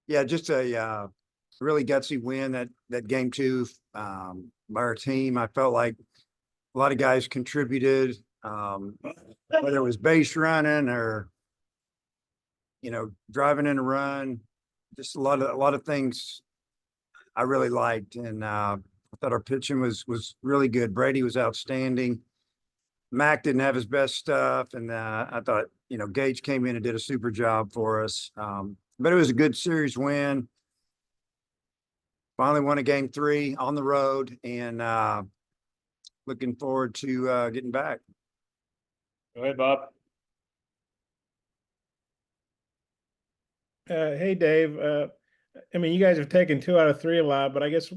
Yeah, just a really gutsy win that game two by our team. I felt like a lot of guys contributed, whether it was base running or driving in a run, just a lot of things I really liked, and I thought our pitching was really good. Brady was outstanding. Mac didn't have his best stuff, and I thought Gage came in and did a super job for us. But it was a good series win. Finally won a game three on the road, and looking forward to getting back. Go ahead, Bob. Hey, Dave. I mean, you guys have taken 2 out of 3 a lot, but I guess,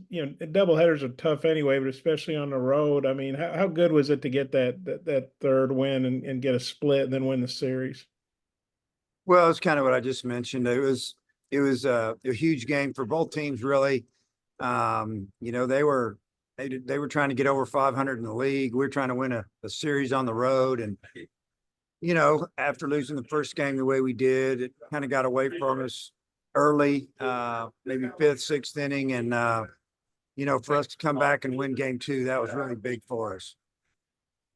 double headers are tough anyway, but especially on the road. I mean, how good was it to get that third win and get a split and then win the series? Well, it's kind of what I just mentioned. It was a huge game for both teams, really. They were trying to get over 500 in the league. We are trying to win a series on the road, and after losing the first game the way we did, it kind of got away from us early, maybe fifth, sixth inning, and for us to come back and win game two, that was really big for us.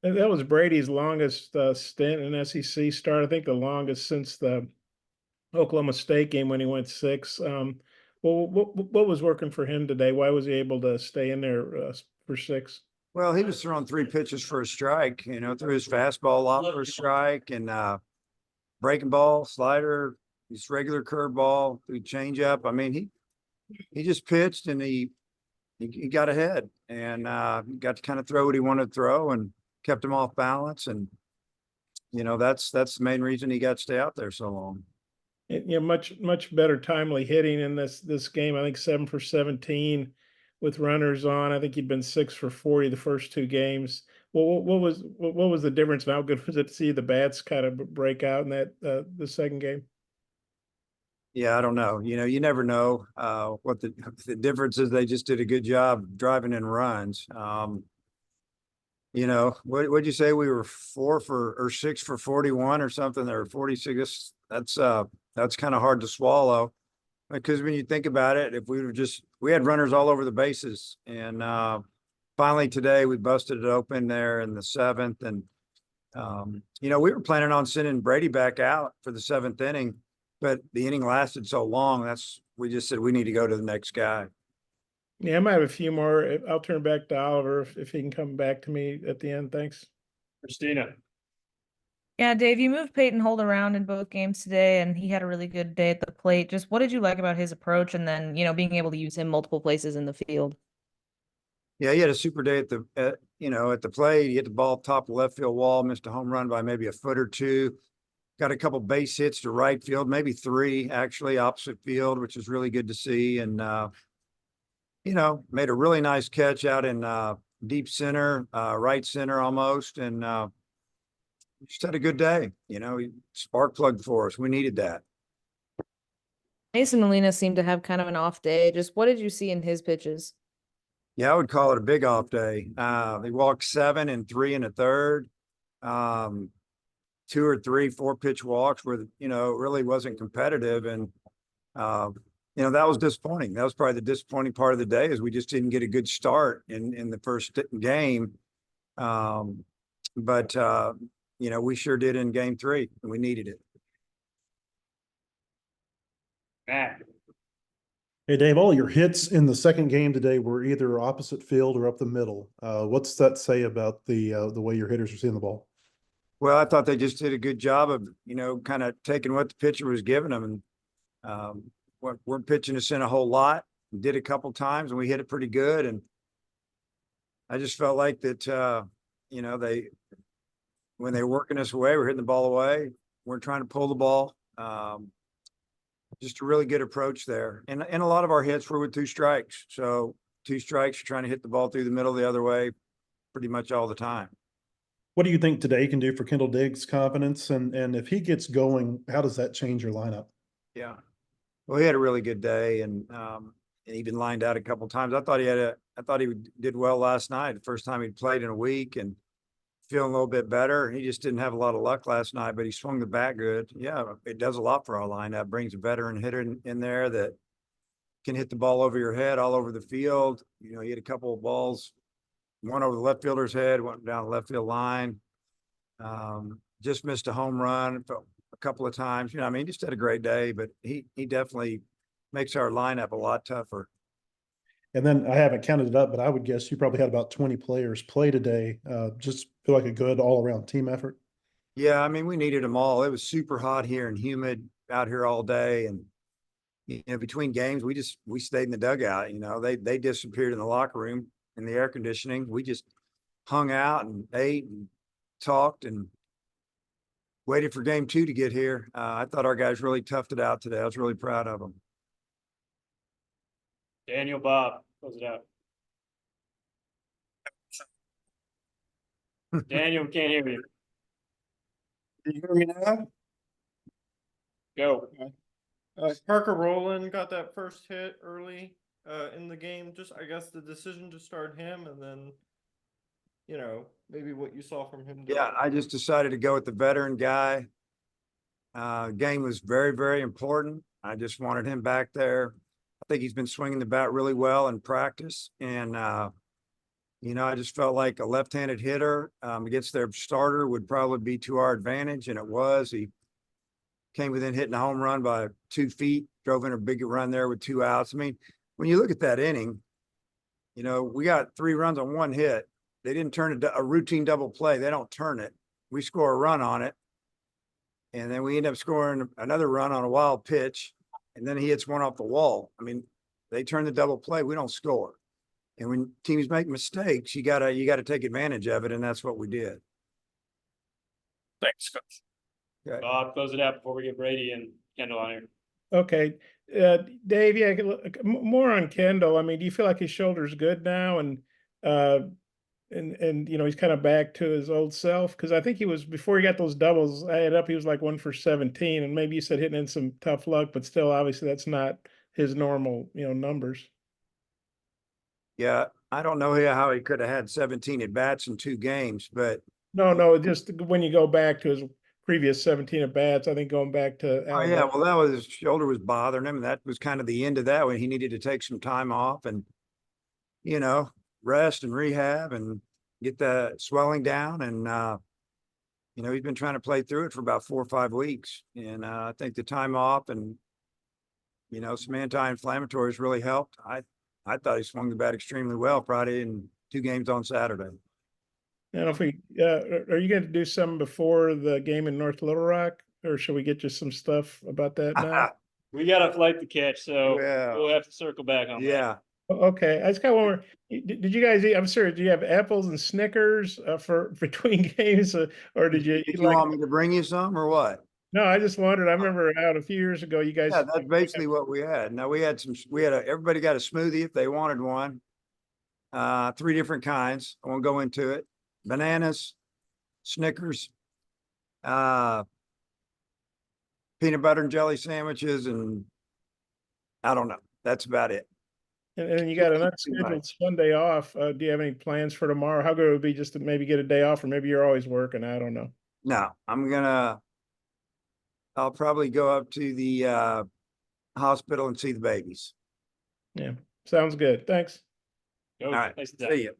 And that was Brady's longest stint in SEC start. I think the longest since the Oklahoma State game when he went 6. Well, what was working for him today? Why was he able to stay in there for 6? Well, he was throwing 3 pitches for a strike, threw his fastball a lot for a strike, and breaking ball, slider, his regular curveball, threw changeup. I mean, he just pitched, and he got ahead, and got to kind of throw what he wanted to throw, and kept him off balance. And that's the main reason he got to stay out there so long. Much better timely hitting in this game. I think 7 for 17 with runners on. I think he'd been 6 for 40 the first 2 games. Well, what was the difference? And how good was it to see the bats kind of break out in that the second game? Yeah, I don't know. You never know what the difference is. They just did a good job driving in runs. What'd you say? We were 6 for 41 or something, or 46. That's kind of hard to swallow, because when you think about it, if we had runners all over the bases, and finally today we busted it open there in the 7th, and we were planning on sending Brady back out for the 7th inning, but the inning lasted so long. We just said we need to go to the next guy. Yeah, I might have a few more. I'll turn back to Oliver if he can come back to me at the end. Thanks. Christina. Yeah, Dave, you moved Peyton Holt around in both games today, and he had a really good day at the plate. Just what did you like about his approach, and then, being able to use him multiple places in the field? Yeah, he had a super day at the plate. He hit the ball top of left field wall, missed a home run by maybe a foot or two. Got a couple base hits to right field, maybe 3 actually opposite field, which is really good to see. And made a really nice catch out in deep center, right center almost, and just had a good day. He spark plugged for us. We needed that. Mason Molina seemed to have kind of an off day. Just what did you see in his pitches? Yeah, I would call it a big off day. They walked 7 and 3 in the third. 2 or 3 4-pitch walks where it really wasn't competitive, and that was disappointing. That was probably the disappointing part of the day, is we just didn't get a good start in the first game. But we sure did in game 3, and we needed it. Matt. Hey, Dave, all your hits in the second game today were either opposite field or up the middle. What's that say about the way your hitters are seeing the ball? Well, I thought they just did a good job of, kind of taking what the pitcher was giving them, and we're pitching us in a whole lot. We did a couple times, and we hit it pretty good. And I just felt like that, when they were working us away, we're hitting the ball away. We're trying to pull the ball. Just a really good approach there. And a lot of our hits were with 2 strikes. So 2 strikes, you're trying to hit the ball through the middle the other way pretty much all the time. What do you think today can do for Kendall Diggs' confidence? And if he gets going, how does that change your lineup? Yeah. Well, he had a really good day, and even lined out a couple of times. I thought he did well last night. The first time he'd played in a week, and feeling a little bit better. He just didn't have a lot of luck last night, but he swung the bat good. Yeah, it does a lot for our lineup. Brings a veteran hitter in there that can hit the ball over your head all over the field. You know, he had a couple of balls, one over the left fielder's head, went down the left field line. Just missed a home run a couple of times. You know, I mean, just had a great day, but he definitely makes our lineup a lot tougher. And then I haven't counted it up, but I would guess you probably had about 20 players play today. Just feel like a good all around team effort. Yeah, I mean, we needed them all. It was super hot here and humid out here all day. And, you know, between games, we stayed in the dugout. You know, they disappeared in the locker room in the air conditioning. We just hung out and ate and talked and waited for game 2 to get here. I thought our guys really toughed it out today. I was really proud of them. Daniel, Bob, close it out. Daniel, we can't hear you. Can you hear me now? Go. Parker Rowland got that first hit early in the game. Just I guess the decision to start him, and then maybe what you saw from him. Yeah, I just decided to go with the veteran guy. Game was very, very important. I just wanted him back there. I think he's been swinging the bat really well in practice. And, you know, I just felt like a left-handed hitter against their starter would probably be to our advantage. And it was. He came within hitting a home run by 2 feet, drove in a big run there with 2 outs. I mean, when you look at that inning, you know, we got 3 runs on 1 hit. They didn't turn a routine double play. They don't turn it. We score a run on it. And then we end up scoring another run on a wild pitch. And then he hits one off the wall. I mean, they turn the double play. We don't score. And when teams make mistakes, you gotta take advantage of it. And that's what we did. Thanks, Coach. Okay. Bob, close it out before we get Brady and Kendall on here. Okay. Dave, yeah, more on Kendall. I mean, do you feel like his shoulder's good now? And you know, he's kind of back to his old self? Because I think he was, before he got those doubles, I had up, he was like 1 for 17. And maybe you said hitting in some tough luck, but still, obviously, that's not his normal, you know, numbers. Yeah. I don't know how he could have had 17 at bats in 2 games, but No, just when you go back to his previous 17 at bats, I think going back to oh yeah, well, that was, his shoulder was bothering him, and that was kind of the end of that when he needed to take some time off and, you know, rest and rehab and get the swelling down. And, you know, he's been trying to play through it for about 4 or 5 weeks. And I think the time off and, you know, some anti-inflammatories really helped. I thought he swung the bat extremely well Friday and 2 games on Saturday. And if we, are you going to do some before the game in North Little Rock, or should we get you some stuff about that now? We got a flight to catch, so Yeah. we'll have to circle back on that. Yeah. Okay, I just got one more. Did you guys eat? I'm sorry. Do you have apples and Snickers for between games, or did you? Did you want me to bring you some or what? No, I just wondered. I remember out a few years ago, you guys. Yeah, that's basically what we had. Now we had everybody got a smoothie if they wanted one. 3 different kinds. I won't go into it. Bananas, Snickers, peanut butter and jelly sandwiches, and I don't know. That's about it. And you got an unscheduled Sunday off. Do you have any plans for tomorrow? How good it would be just to maybe get a day off, or maybe you're always working. I don't know. No, I'll probably go up to the hospital and see the babies. Yeah, sounds good. Thanks. Go. All right. Nice to See you.